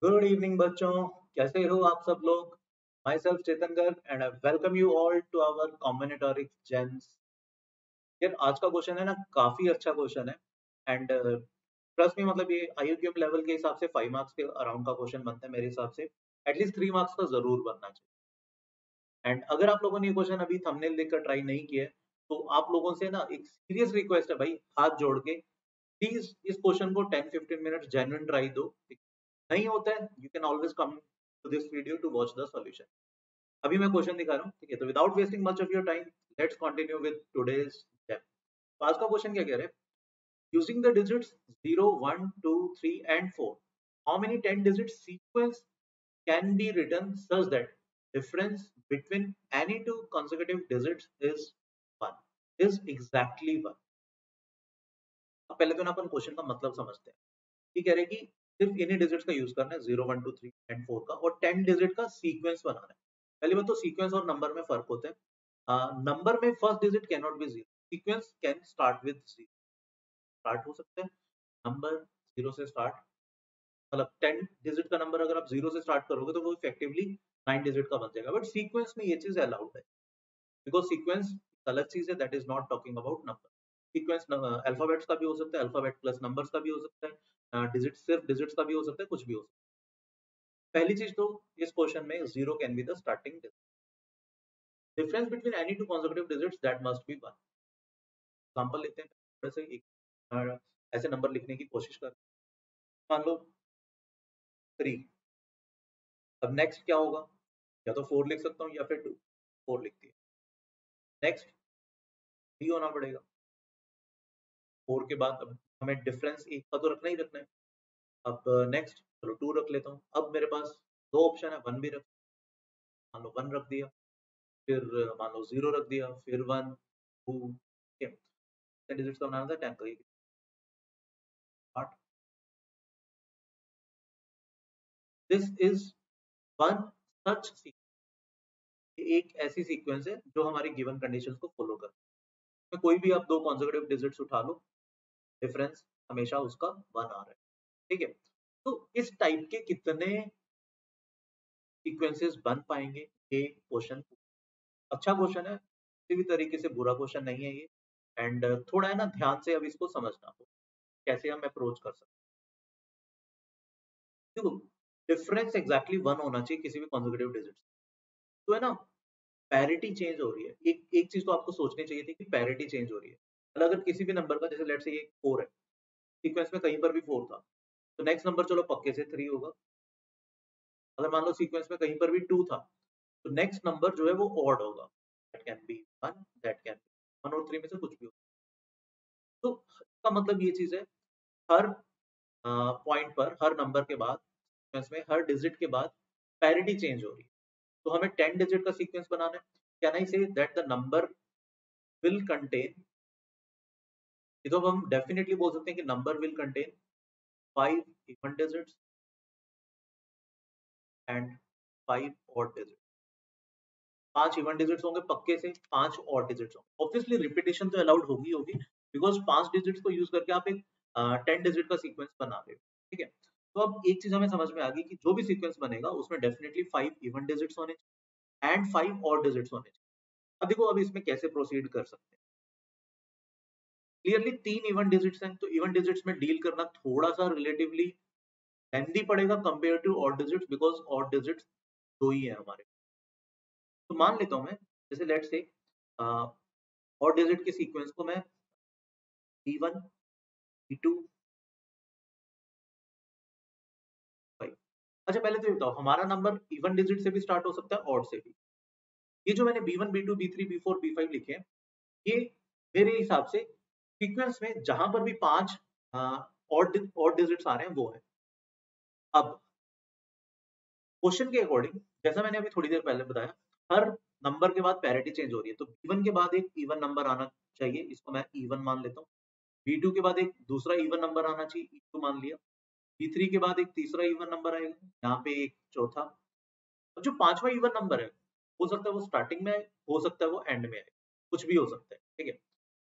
Good evening बच्चों, कैसे हो आप सब लोग। Myself Chetan Garg and I welcome you all to our combinatorics gems. यार आज का क्वेश्चन है ना, काफी अच्छा क्वेश्चन है। एंड ट्रस्ट में मतलब ये आईक्यूएम लेवल के हिसाब से 5 मार्क्स के अराउंड का क्वेश्चन बनता है मेरे हिसाब से। एटलीस्ट 3 मार्क्स का जरूर बनना चाहिए। एंड अगर आप लोगों ने ये क्वेश्चन अभी थंबनेल देखकर ट्राई नहीं किया है, तो आप लोगों से ना एक सीरियस रिक्वेस्ट है भाई, हाथ जोड़ के प्लीज इस क्वेश्चन को 10-15 मिनट जेन्युइन ट्राई दो। नहीं होता है, you can always come to this video to watch the solution. अभी मैं क्वेश्चन दिखा रहा हूँ, ठीक है। तो without wasting much of your time, let's continue with today's step. तो आज का क्वेश्चन क्या कह रहे हैं? Using the digits 0 1 2 3 and 4, how many 10 digit sequence can be written such that difference between any two consecutive digits is 1 is exactly 1। अब पहले तो ना अपन क्वेश्चन का मतलब समझते हैं। ये कह रहे हैं कि सिर्फ इन्हीं डिजिट्स का यूज करना है, 0 1 2 3 एंड 4 का, और 10 डिजिट का सीक्वेंस बनाना है। पहली बात तो सीक्वेंस और नंबर में फर्क होता है। नंबर में first digit can not be zero, sequence can start with zero, start हो सकते हैं नंबर जीरो से स्टार्ट। मतलब 10 डिजिट का नंबर अगर आप जीरो से स्टार्ट करोगे तो वो इफेक्टिवली 9 डिजिट का बन जाएगा। बट सीक्वेंस में ये चीज अलाउड है, बिकॉज सीक्वेंस अलग चीज है, that is not talking about number. Sequence alphabets का भी हो सकता है, अल्फाबेट प्लस नंबर्स का भी हो सकता है, डिजिट सिर्फ डिजिट्स का भी हो सकता है, कुछ भी हो सकता है। पहली चीज तो इस क्वेश्चन में zero can be the starting digit. Difference between any two consecutive digits that must be 1। Example लेते हैं, थोड़ा सा एक ऐसे नंबर लिखने की कोशिश कर। मान लो 3। अब नेक्स्ट क्या होगा? या तो 4 लिख सकता हूँ या फिर 2। 4 लिख दिया, नेक्स्ट 3 होना पड़ेगा। 4 के बाद अब हमें डिफरेंस एक का तो रखना ही रखना है। अब नेक्स्ट चलो 2 रख लेता हूँ। अब मेरे पास दो ऑप्शन है, 1 भी रख, मान लो 1 रख दिया, फिर मान लो 0 रख दिया, फिर 1 2, ठीक है। 10 डिजिट्स का बनाना था, 10 का 8। This is one such sequence, एक ऐसी सीक्वेंस है जो हमारे गिवन कंडीशंस को फॉलो करती है। कोई भी आप दो कॉन्सेक्यूटिव डिजिट्स उठा लो, डिफरेंस हमेशा उसका 1 आ रहा है, ठीक है। तो इस टाइप के कितने सीक्वेंसेस बन पाएंगे, ये क्वेश्चन अच्छा क्वेश्चन है, किसी भी तरीके से बुरा क्वेश्चन नहीं है ये। एंड थोड़ा है ना, ध्यान से अब इसको समझना हो कैसे हम अप्रोच कर सकते हैं। देखो, डिफरेंस एग्जैक्टली 1 होना चाहिए किसी भी कॉन्सेक्यूटिव डिजिट। तो है ना, पैरिटी चेंज हो रही है। एक एक चीज तो आपको सोचनी चाहिए थी कि पैरिटी चेंज हो रही है। मतलब अगर किसी भी नंबर का, जैसे लेट्स से ये 4 है, सीक्वेंस में कहीं पर भी 4 था, तो नेक्स्ट नंबर चलो पक्के से 3 होगा। अगर मान लो सीक्वेंस में कहीं पर भी 2 था, तो नेक्स्ट नंबर जो है वो ऑड होगा। That can be 1, that can be 1 और 3 में से कुछ भी हो। तो इसका मतलब ये चीज है, हर पॉइंट पर, हर नंबर के बाद, सीक्वेंस में हर डिजिट के बाद पैरिटी चेंज हो रही है। तो हमें 10 डिजिट का सीक्वेंस बनाना है। Can I say that the number will contain, ये तो हम डेफिनेटली बोल सकते हैं कि number will contain 5 even digits and 5 odd digits. 5 even digits होंगे पक्के से, 5 ऑड डिजिट्स होंगे। ऑब्वियसली रिपीटेशन तो अलाउड होगी होगी, बिकॉज 5 डिजिट्स को यूज करके आप एक 10 डिजिट का सीक्वेंस बना रहे हो, ठीक है। तो अब एक चीज हमें समझ में आ गई कि जो भी सीक्वेंस बनेगा उसमें डेफिनेटली 5 इवन डिजिट्स होने चाहिए एंड 5 ऑड डिजिट्स होने चाहिए। अब देखो, अब इसमें कैसे प्रोसीड कर सकते हैं। क्लियरली 3 इवन डिजिट्स हैं, तो इवन डिजिट्स में डील करना थोड़ा सा रिलेटिवली लेंथी पड़ेगा compare to odd digits, because odd digits दो ही है हमारे। तो मान लेता हूं मैं, जैसे लेट्स से ऑड डिजिट के सीक्वेंस को मैं P1 P2 5। अच्छा पहले तो ये बताओ, हमारा नंबर इवन डिजिट से भी स्टार्ट हो सकता है, ऑड से भी। ये जो मैंने B1 B2 B3 B4 B5 लिखे हैं, ये मेरे हिसाब से सीक्वेंस में जहां पर भी 5 ऑड ऑड डिजिट्स आ रहे हैं वो है। अब क्वेश्चन के अकॉर्डिंग, जैसा मैंने अभी थोड़ी देर पहले बताया, हर नंबर के बाद पैरिटी चेंज हो रही है। तो B1 के बाद एक इवन नंबर आना चाहिए, इसको मैं E1 मान लेता हूँ। B2 के बाद एक दूसरा इवन नंबर आना चाहिए, E2 मान लिया। B3 के बाद एक तीसरा इवन नंबर आएगा, यहाँ पे एक चौथा। और जो पांचवा इवन नंबर है, हो सकता है वो स्टार्टिंग में आए, हो सकता है वो एंड में आए, कुछ भी हो सकता है, ठीक है।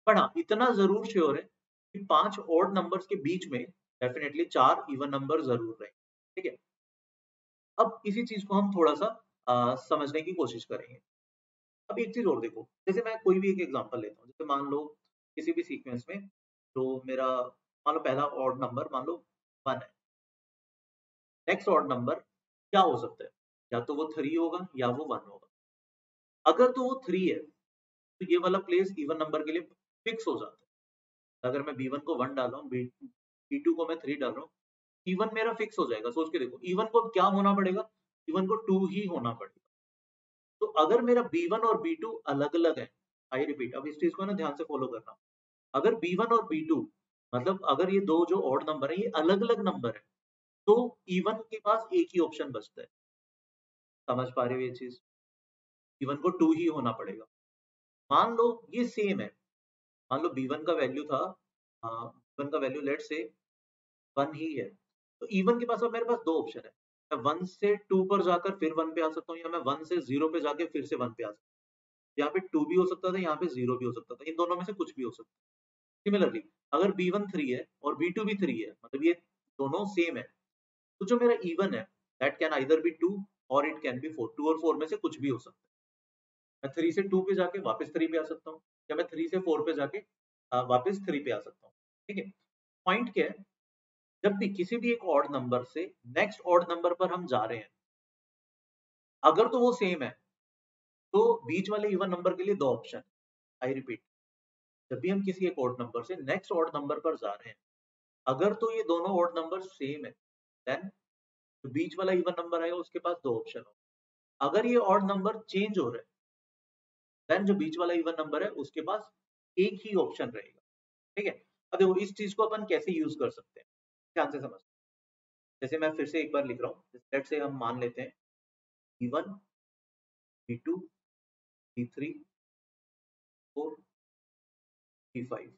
पर हाँ, इतना जरूर श्योर है कि 5 ऑड नंबर्स के बीच में डेफिनेटली 4 इवन नंबर जरूर रहे, ठीक है। अब इसी चीज को हम थोड़ा सा समझने की कोशिश करेंगे। अब एक चीज और देखो, जैसे मैं कोई भी एक एग्जांपल लेता हूँ, जैसे मान लो किसी भी सीक्वेंस में जो मेरा मान लो पहला ऑड नंबर मान लो 1 है, नेक्स्ट ऑड नंबर क्या हो सकता है, या तो वो 3 होगा या वो 1 होगा। अगर तो वो 3 है तो ये वाला प्लेस इवन नंबर के लिए फिक्स हो जाता है। अगर मैं B1 को 1 डाल रहा हूँ, B2 को मैं 3 डाल रहा हूँ, इवन मेरा फिक्स हो जाएगा। सोच के देखो, इवन को क्या होना पड़ेगा, इवन को 2 ही होना पड़ेगा। तो अगर मेरा B1 और B2 अलग-अलग है, आई रिपीट, अब इस चीज को ना ध्यान से फॉलो करना। अगर B1 और B2 मतलब अगर ये दो जो ऑड नंबर है ये अलग-अलग नंबर है, तो इवन के पास एक ही ऑप्शन बचता है। समझ पा रहे हो ये चीज? इवन को 2 ही होना पड़ेगा। मान लो ये सेम है, मान लो B1 का वैल्यू था B1 का वैल्यू लेट्स से 1 ही है, तो इवन के पास अब मेरे पास दो ऑप्शन है। मैं 1 से 2 पर जाकर फिर 1 पे आ सकता हूँ, या मैं 1 से 0 पे जाके फिर से 1 पे आ सकता हूँ। यहाँ पे 2 भी हो सकता था, यहाँ पे 0 भी हो सकता था, इन दोनों में से कुछ भी हो सकता है। सिमिलरली अगर B1 3 है और B2 भी 3 है, मतलब ये दोनों सेम है, तो जो मेरा इवन है दैट कैन आइदर बी 2 और इट कैन बी 4। 2 और 4 में से कुछ भी हो सकता है। मैं 3 से 2 पे जाके वापस 3 पे आ सकता हूँ, या मैं 3 से 4 पे जाके वापस 3 पे आ सकता हूँ। ठीक है? पॉइंट क्या है, जब भी किसी भी एक ऑड नंबर से नेक्स्ट ऑड नंबर पर हम जा रहे हैं, अगर तो वो सेम है, तो बीच वाले इवन नंबर के लिए दो ऑप्शन। आई रिपीट, जब भी हम किसी एक ऑड नंबर से नेक्स्ट ऑड नंबर पर जा रहे हैं, अगर तो ये दोनों ऑड नंबर सेम है, देन जो बीच वाला इवन नंबर आएगा उसके पास दो ऑप्शन हो। अगर ये ऑड नंबर चेंज हो रहा है, देन जो बीच वाला इवन नंबर है उसके पास एक ही ऑप्शन रहेगा। ठीक है? अब देखो इस चीज को अपन कैसे यूज कर सकते हैं, ध्यान से समझ। जैसे मैं फिर से एक बार लिख रहा हूँ, लेट्स से हम मान लेते हैं B1 B2 B3 4 B5,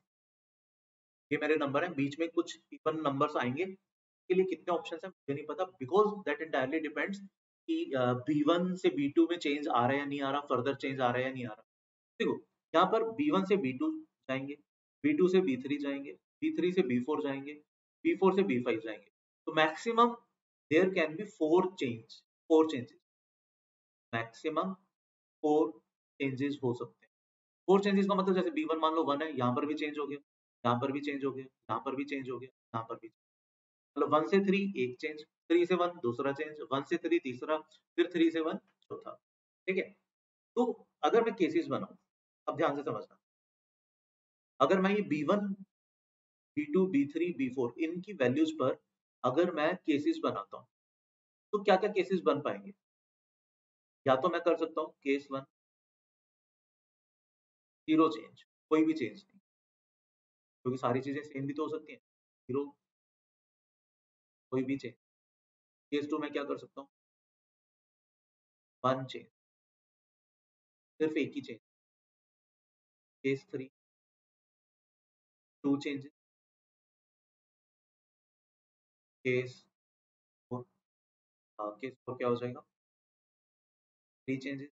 ये मेरे नंबर हैं। बीच में कुछ इवन नंबर्स आएंगे, के लिए कितने ऑप्शन है मुझे नहीं पता, बिकॉज दैट एंटायरली डिपेंड्स कि B1 से B2 में चेंज आ रहा है या नहीं आ रहा, फर्दर चेंज आ रहा है या नहीं आ रहा। देखो यहाँ पर B1 से B2 जाएंगे, B2 से B3 जाएंगे, B3 से B4 जाएंगे, B4 से B5 जाएंगे, तो maximum there can be four changes, maximum four changes हो सकते हैं। फोर चेंजेस का मतलब जैसे B1 मान लो 1 है, यहाँ पर भी चेंज हो गया, यहाँ पर भी चेंज हो गया, यहाँ पर भी चेंज हो गया, यहाँ पर भी, मतलब 1 से 3 एक चेंज, 3 से 1 दूसरा चेंज, 1 से 3 तीसरा, फिर 3 से 1 चौथा। ठीक है? तो अगर मैं केसेस बनाऊं, अब ध्यान से समझना, अगर मैं ये B1 B2 B3 B4 इनकी वैल्यूज पर अगर मैं केसेस बनाता हूं, तो क्या क्या केसेस बन पाएंगे? या तो मैं कर सकता हूं केस 1 जीरो चेंज, कोई भी चेंज नहीं, क्योंकि सारी चीजें सेम भी तो हो सकती हैं। जीरो, कोई भी चेंज। केस 2 में क्या कर सकता हूँ, 1 चेंज, सिर्फ एक ही change. Case 3 2 changes. Case 4 case 4 क्या हो जाएगा, 3 चेंजेस।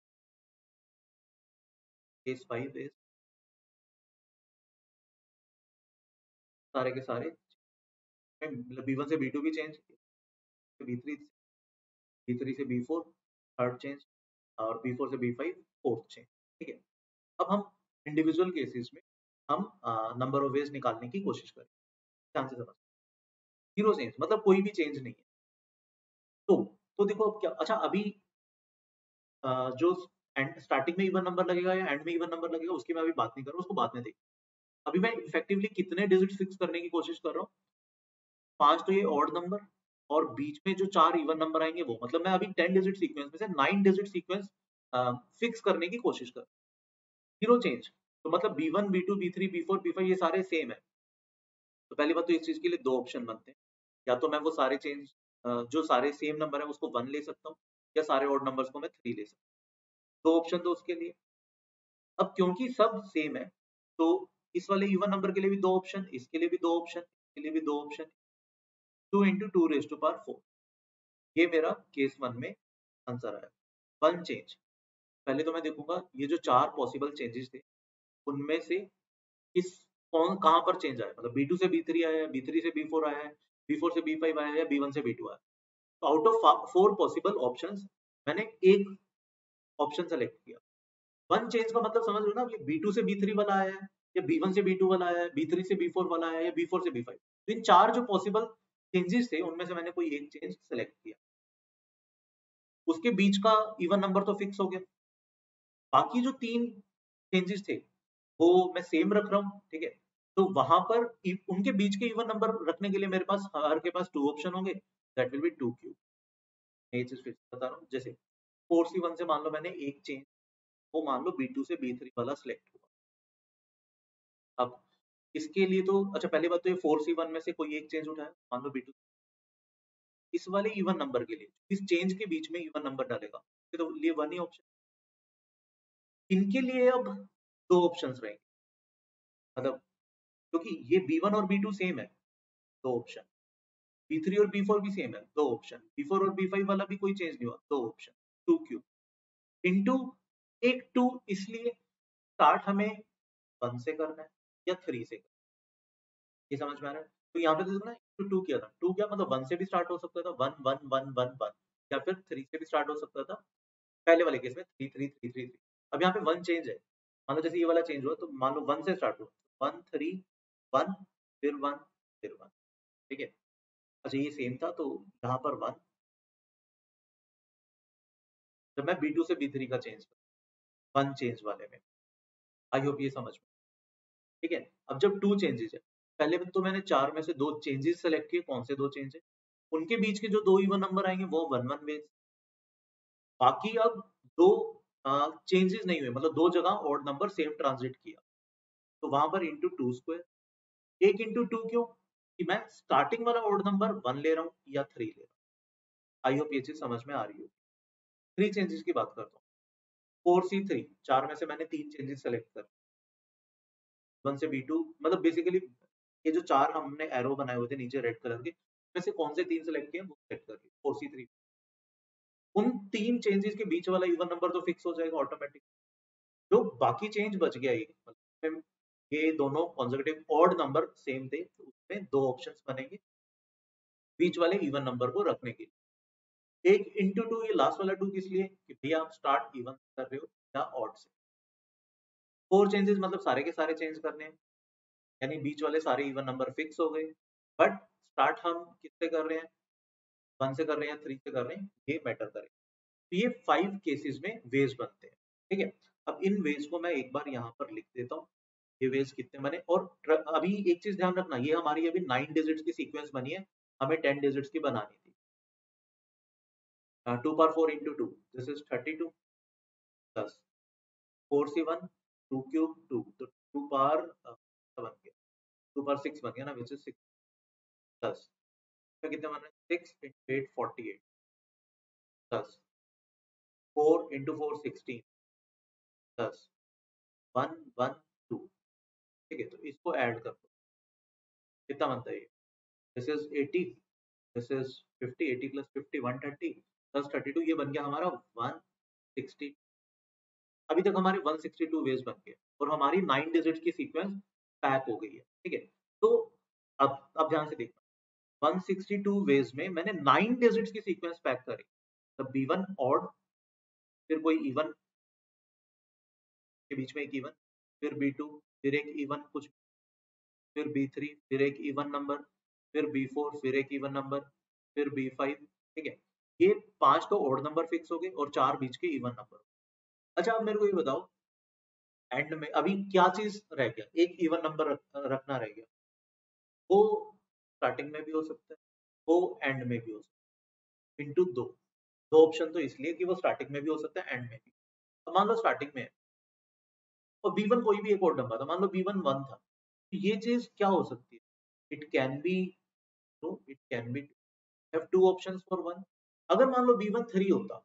केस 5 इज सारे के सारे, मतलब B1 से B2 भी चेंज, B3 B3 से B4 थर्ड चेंज, और B4 से B5 फोर्थ चेंज। ठीक है? अब हम इंडिविजुअल केसेस में हम नंबर ऑफ वेज निकालने की कोशिश करें। ध्यान से समझ, जीरो चेंज मतलब कोई भी चेंज नहीं है। तो देखो अब क्या, अच्छा अभी जो एंड स्टार्टिंग में इवन नंबर लगेगा या एंड में इवन नंबर लगेगा उसकी मैं अभी बात नहीं कर रहा हूँ, उसको बाद में देखिए। अभी मैं इफेक्टिवली कितने डिजिट फिक्स करने की कोशिश कर रहा हूँ, 5 तो ये ऑड नंबर, और बीच में जो 4 इवन नंबर आएंगे वो, मतलब मैं अभी 10 डिजिट सीक्वेंस में से 9 डिजिट सीक्वेंस फिक्स करने की कोशिश कर, जीरो चेंज। तो मतलब B1 B2 B3 B4 B5 ये सारे सेम है। तो पहली बात तो इस चीज के लिए दो ऑप्शन बनते हैं, या तो मैं वो सारे चेंज जो सारे सेम नंबर है उसको 1 ले सकता हूँ, या सारे ऑड नंबर्स को मैं 3 ले सकता हूँ। दो ऑप्शन तो उसके लिए। अब क्योंकि सब सेम है, तो इस वाले इवन नंबर के लिए भी दो ऑप्शन, इसके लिए भी दो ऑप्शन, इसके लिए भी दो option, 2 into 2 raised to power 4। ये मेरा केस 1 में आंसर आया। 1 चेंज, पहले तो मैं देखूंगा ये जो 4 पॉसिबल चेंजेस थे उनमें से किस कौन कहां पर चेंज आया, मतलब B2 से B3 आया है, B3 से B4 आया है, B4 से B5 आया है, या B1 से B2 आया है। तो आउट ऑफ 4 पॉसिबल ऑप्शंस मैंने एक ऑप्शन सेलेक्ट किया। वन चेंज का मतलब समझ लो ना, ये B2 से B3 वाला आया है, या B1 से B2 वाला आया है, B3 से B4 वाला आया है, या B4 से B5। तो इन 4 जो पॉसिबल चेंजेस थे उनमें से मैंने कोई एक चेंज सेलेक्ट किया। उसके बीच का इवन नंबर तो फिक्स हो गया। बाकी जो 3 चेंजेस थे वो मैं सेम रख रहा हूँ, ठीक है। तो वहां पर उनके बीच के इवन नंबर रखने के लिए मेरे पास हर के पास 2 ऑप्शन होंगे, दैट विल बी 2 क्यूब। मैं ये चीज फिक्स बता रहा हूँ। जैसे 4C1 से मान लो मैंने एक चेंज, वो मान लो B2 से B3 वाला सिलेक्ट हुआ। अब इसके लिए तो अच्छा, पहली बात तो ये 4C1 में से कोई एक चेंज उठाया, मान लो B2। इस वाले इवन नंबर के लिए इस चेंज के बीच में इवन नंबर डालेगा, तो लिए वन ही ऑप्शन। इनके लिए अब 2 ऑप्शंस रहेंगे, मतलब क्योंकि ये B1 और B2 सेम है, 2 ऑप्शन। B3 और B4 भी सेम है, 2 ऑप्शन। B4 और B5 वाला भी कोई चेंज नहीं हुआ, 2 ऑप्शन। 2 क्यूब इंटू एक 2, इसलिए स्टार्ट हमें 1 से करना है या 3 से करना है, ये समझ में आ रहा है। तो यहाँ पे देखो ना, इंटू 2 किया था, 2 क्या मतलब 1 से भी स्टार्ट हो सकता था, 1 1 1 1 1, या फिर 3 से भी स्टार्ट हो सकता था, पहले वाले केस में 3 3 3 3 3। अब यहाँ पे 1 चेंज है, मान लो जैसे ये वाला चेंज हुआ तो मान लो 1 से स्टार्ट हुआ, 1 3 1 फिर 1 फिर 1, ठीक है। अच्छा ये सेम था तो यहाँ पर 1, जब मैं B2 से B3 का चेंज कर 1 चेंज वाले में, आई होप ये समझ में, ठीक है। अब जब 2 चेंजेस है, पहले में तो मैंने 4 में से 2 चेंजेस सेलेक्ट किए, कौन से 2 चेंज है, उनके बीच के जो 2 इवन नंबर आएंगे वो 1 1 बेस। बाकी अब 2 चेंजेस नहीं हुए, मतलब 2 जगह ऑड नंबर सेम ट्रांजिट किया, तो वहां पर इंटू 2 स्क्वायर। एक इंटू 2 क्यों, कि मैं स्टार्टिंग वाला ऑड नंबर 1 ले रहा हूँ या 3 ले रहा हूँ। आई होप ये चीज समझ में आ रही हो। 3 चेंजेस की बात करता हूँ। 4C3, 4 में से मैंने 3 चेंजेस सेलेक्ट कर, 1 से B2, मतलब बेसिकली ये जो 4 हमने एरो बनाए हुए थे नीचे रेड कलर के, में से कौन से 3 सेलेक्ट किए वो सेलेक्ट कर लिए 4C3। उन 3 चेंजेस के बीच वाला इवन नंबर तो फिक्स हो जाएगा ऑटोमेटिक। जो बाकी चेंज बच गया, ये मतलब ये दोनों कॉन्सेक्यूटिव ऑड नंबर सेम थे, तो उसमें 2 ऑप्शंस बनेंगे बीच वाले इवन नंबर को रखने के लिए। एक इंटू 2, ये लास्ट वाला 2 किस लिए, कि भैया आप स्टार्ट इवन कर रहे हो या ऑड से। 4 चेंजेस मतलब सारे के सारे चेंज करने हैं, यानी बीच वाले सारे इवन नंबर फिक्स हो गए, बट स्टार्ट हम किससे कर रहे हैं, 1 से कर रहे हैं या 3 से कर रहे हैं, ये मैटर करेगा। तो ये 5 केसेस में वेज बनते हैं, ठीक है। अब इन वेज को मैं एक बार यहाँ पर लिख देता हूँ, ये वेज कितने बने। और अभी एक चीज ध्यान रखना, ये हमारी अभी 9 डिजिट्स की सीक्वेंस बनी है, हमें 10 डिजिट्स की बनानी थी। 2 power 4 into 2, this is 32 plus 4C1 2 cube 2, तो 2 पावर बन गया, 2 पावर 6 बन गया ना, विच इज 6 प्लस कितने बन रहे हैं, 6 इंटू 8 48 प्लस 4 इंटू 4 16 प्लस 1 1 2, ठीक है। तो इसको ऐड कर दो, कितना बनता है ये, this is 80, this is 50, 80 plus 50 130 plus 32, ये बन गया हमारा 160। अभी तक हमारे 162 वेज बन गए और हमारी 9 डिजिट की सीक्वेंस पैक हो गई है, ठीक है। तो अब ध्यान से देखना, 162 वेज में मैंने 9 डिजिट्स की सीक्वेंस पैक करी। तब B1 ऑड, फिर कोई इवन के बीच में एक इवन, फिर B2, फिर एक इवन कुछ, फिर B3, फिर एक इवन नंबर, फिर B4, फिर एक इवन नंबर, फिर B5, ठीक है। ये 5 तो ऑड नंबर फिक्स हो गए और 4 बीच के इवन नंबर। अच्छा अब मेरे को ये बताओ, एंड में अभी क्या चीज रह गया, एक इवन नंबर रखना रह गया। वो स्टार्टिंग में भी हो सकता है, वो एंड में भी हो सकता है, इंटू 2। दो ऑप्शन तो इसलिए कि वो स्टार्टिंग में भी हो सकता है एंड में भी। अब मान लो स्टार्टिंग में है और B1 कोई भी एक और नंबर था, मान लो B1 1 था, तो ये चीज क्या हो सकती है, it can be, no it can be, have two options for one. अगर मान लो B1 3 होता,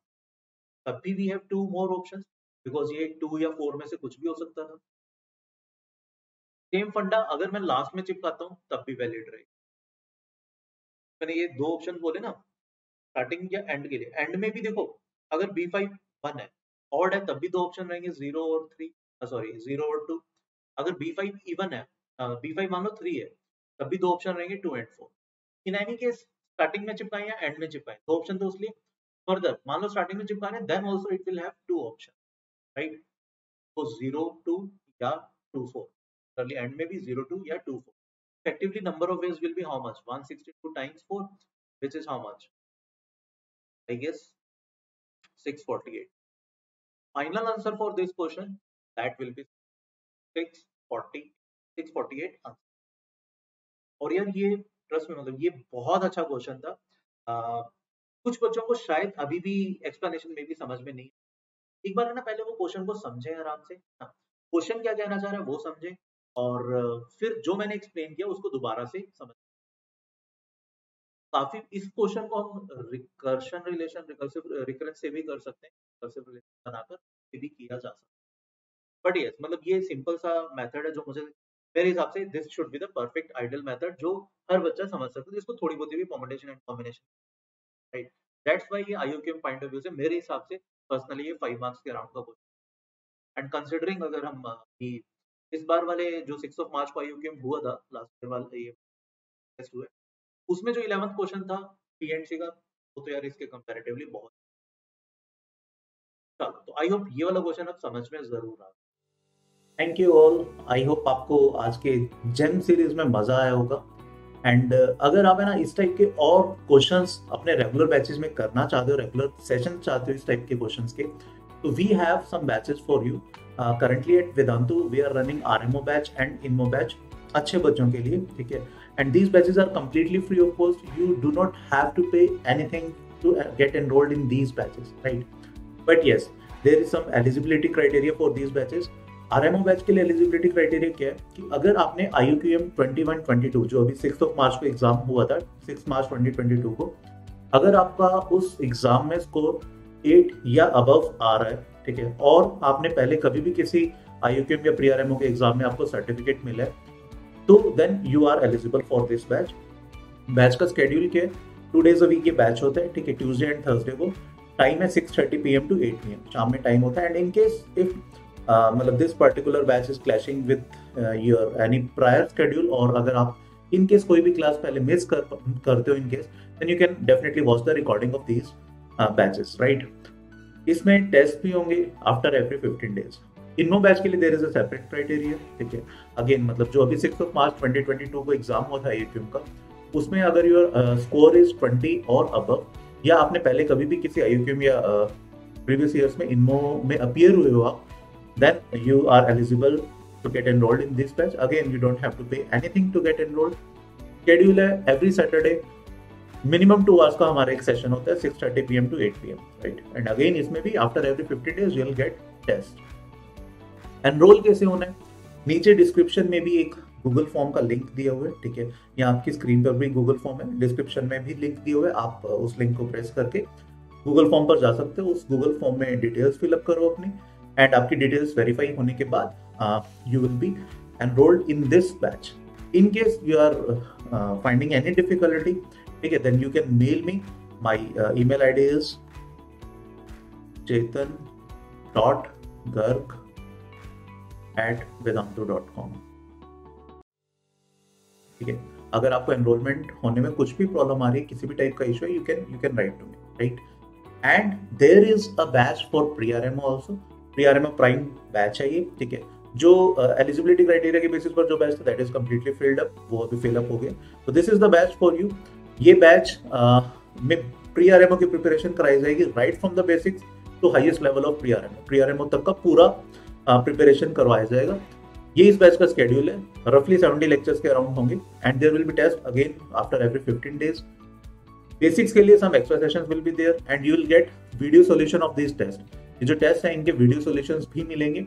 तब भी we have two more options, because ये 2 या 4 में से कुछ भी हो सकता था। सेम फंडा अगर मैं लास्ट में चिपकाता हूँ तब भी वैलिड रहेगा। मैंने ये 2 ऑप्शन बोले ना, स्टार्टिंग या एंड के लिए, एंड में भी देखो, अगर B5 1 है, ऑड है, तब भी 2 ऑप्शन रहेंगे, 0 और 3, सॉरी 0 और 2। अगर B5 इवन है, B5 मान लो 3 है, तब भी 2 ऑप्शन रहेंगे, 2 and 4। In any case starting में चिपकाएं या एंड में चिपकाएं, दो ऑप्शन तो उसलिए। फर्दर मान लो स्टार्टिंग में चिपकाने, then also it will have two options, right. तो 0 2 या 2 4, करली एंड में भी 0 2 या 2 4। Effectively number of ways will be how much? 162 times 4, which is how much? I guess 648. Final answer for this question, that will be 648 answer. और यार ये trust में, मतलब ये बहुत अच्छा क्वेश्चन था। कुछ बच्चों को शायद अभी भी एक्सप्लेनेशन में भी समझ में नहीं, एक बार है ना पहले वो क्वेश्चन को समझे आराम से, क्वेश्चन क्या कहना चाह रहा है वो समझे, और फिर जो मैंने एक्सप्लेन किया उसको दोबारा से समझ। काफी इस क्वेश्चन को हम रिकर्शन रिलेशन रिकरेंस से भी कर सकते हैं, रिकर्सिव रिलेशन बनाकर ये भी किया जा सकता है। बट यस, मतलब ये सिंपल सा मेथड है जो मुझे, मेरे हिसाब से this should be the perfect ideal method जो हर बच्चा समझ सकता है, जिसको थोड़ी बहुत भी permutation and combination, right. That's why ये आईयूक्यूएम पॉइंट ऑफ व्यू से मेरे हिसाब से पर्सनली ये 5 मार्क्स के अराउंड का क्वेश्चन। एंड कंसीडरिंग अगर हम इस बार वाले जो 6 ऑफ मार्च को आईयूक्यूएम हुआ था, लास्ट ईयर वाला ये टेस्ट हुए, उसमें जो 11th क्वेश्चन था पीएनसी का, वो तो यार इसके कंपैरेटिवली बहुत। चलो, तो आई होप ये वाला क्वेश्चन अब समझ में जरूर आ। Thank you all, I hope आपको आज के जेम सीरीज में मजा आया होगा। एंड अगर आप है ना इस टाइप के और क्वेश्चंस अपने रेगुलर बैचेस में करना चाहते हो, रेगुलर सेशन चाहते हो इस टाइप के क्वेश्चंस के, तो we have some batches for you. Currently at Vedantu we are running RMO batch and INMO batch अच्छे बच्चों के लिए, ठीक है। And these batches are completely free of cost. You do not have to pay anything to get enrolled in these batches, right? But yes, there is some eligibility criteria for these batches. RMO batch के लिए eligibility criteria क्या है कि अगर आपने IUQM 21-22 जो अभी 6 मार्च को एग्जाम हुआ था, 6 मार्च 2022 को, अगर आपका उस एग्जाम में स्कोर 8 या अबव आ रहा है, ठीक है, और आपने पहले कभी भी किसी IUQM या प्री RMO के एग्जाम में आपको सर्टिफिकेट मिला है, तो then you are eligible for this batch. Batch का स्केड्यूल क्या है, 2 days अ वीक ये बैच होता है, ठीक है। ट्यूसडे एंड थर्सडे को टाइम है 6:30 PM to 8 PM, शाम में टाइम होता है। एंड इन केस इफ मतलब this particular batch is clashing with your any prior schedule, और अगर आप इन केस कोई भी क्लास पहले मिस करते हो in case, then you can definitely watch the recording of these batches, right. इसमें टेस्ट भी होंगे आफ्टर एवरी 15 days। इनमो बैच के लिए there is a separate criteria, ठीक है। अगेन मतलब जो अभी 6 मार्च 2022 को एग्जाम हुआ था आईयूक्यूएम का, उसमें अगर योर स्कोर इज 20 और अबव, या आपने पहले कभी भी किसी आईयूक्यूएम या प्रीवियस ईयर्स में इनमो में अपीयर हुए हो आप, then you are eligible to get enrolled in this batch. Again you don't have to pay anything to get enrolled. Schedule है एवरी सैटरडे, मिनिमम 2 hours का हमारा एक सेशन होता है 6:30 PM to 8 PM, right. And again इसमें भी after every 50 days you will get test. Enroll कैसे होना है, नीचे डिस्क्रिप्शन में भी एक गूगल फॉर्म का लिंक दिया हुआ है, ठीक है। यहाँ आपकी स्क्रीन पर भी गूगल फॉर्म है, डिस्क्रिप्शन में भी लिंक दिया हुआ है, आप उस लिंक को प्रेस करके गूगल फॉर्म पर जा सकते हो। उस गूगल फॉर्म में डिटेल्स फिलअप करो अपनी, एंड आपकी डिटेल्स वेरीफाई होने के बाद you will be enrolled in this batch. In case you are finding any difficulty, ठीक है, then you can mail me. My email ID is chetan.garg@vedantu.com, ठीक है। अगर आपको एनरोलमेंट होने में कुछ भी प्रॉब्लम आ रही है, किसी भी टाइप का इशू है, you can write to me, right. And there is a batch for pre RMO also. Pre RMO prime batch है ये, ठीक है। जो एलिजिबिलिटी क्राइटेरिया के बेसिस पर जो बैच था that is completely filled up, वो अभी फिल अप हो गया। तो this is the batch for you. ये बैच में प्री RMO की प्रिपरेशन कराई जाएगी right from the basics to highest level of pre RMO। Pre RMO तक का पूरा प्रिपरेशन करवाया जाएगा। ये इस बैच का स्केड्यूल है, रफली 70 लेक्चर्स के अराउंड होंगे, and there will be test again after every 15 days। Basics के लिए some extra sessions will be there, and you will get video solution of this test. ये जो टेस्ट है इनके वीडियो सॉल्यूशंस भी मिलेंगे।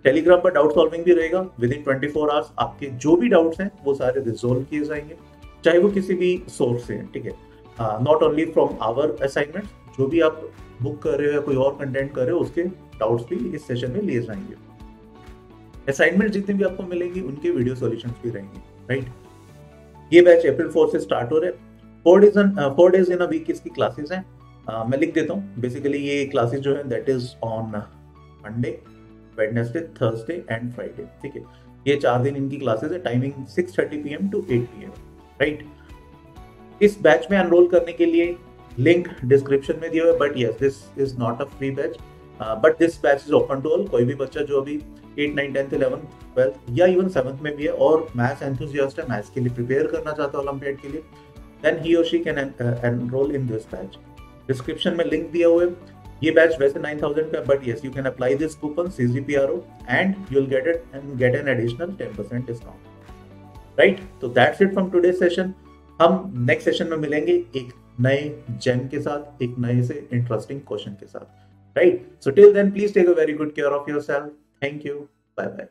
टेलीग्राम पर डाउट सॉल्विंग भी रहेगा, विद इन 24 hours आपके जो भी डाउट्स हैं वो सारे रिजोल्व किए जाएंगे, चाहे वो किसी भी सोर्स से हैं, ठीक है। Not only from our assignment, जो भी आप बुक कर रहे हो या कोई और कंटेंट कर रहे हो उसके डाउट्स भी इस सेशन में लिए जाएंगे। असाइनमेंट जितने भी आपको मिलेंगे उनके वीडियो सॉल्यूशंस भी रहेंगे, राइट। ये बैच अप्रैल 4 से स्टार्ट हो रहा है। 4 days इन अ वीक इसकी क्लासेस हैं। मैं लिख देता हूँ। बेसिकली ये क्लासेस जो है that is on Monday, Wednesday, Thursday and Friday, ठीक है। ये 4 दिन इनकी क्लासेस है। Timing 6:30 PM to 8 PM, right. इस बैच में एनरोल करने के लिए लिंक डिस्क्रिप्शन में दिया हुआ है, but yes this is not a free batch, but this batch is open to all. कोई भी बच्चा जो अभी 8, 9, 10, 11, 12 या इवन 7th में भी है और मैथ्स एंथुसियास्ट है, मैथ्स के लिए प्रिपेयर करना चाहता है ओलंपियाड के लिए, देन ही और she can enrol in this batch. Description में लिंक दिया हुआ है। ये बैच वैसे 9000 का, but yes you can apply this coupon CGPRO and you will get it and get an additional 10% discount, right? तो that's it from today session. हम next session में मिलेंगे एक नए जेम के साथ, एक नए से इंटरेस्टिंग क्वेश्चन के साथ, right? So till then please take a very good care of yourself. Thank you, bye bye.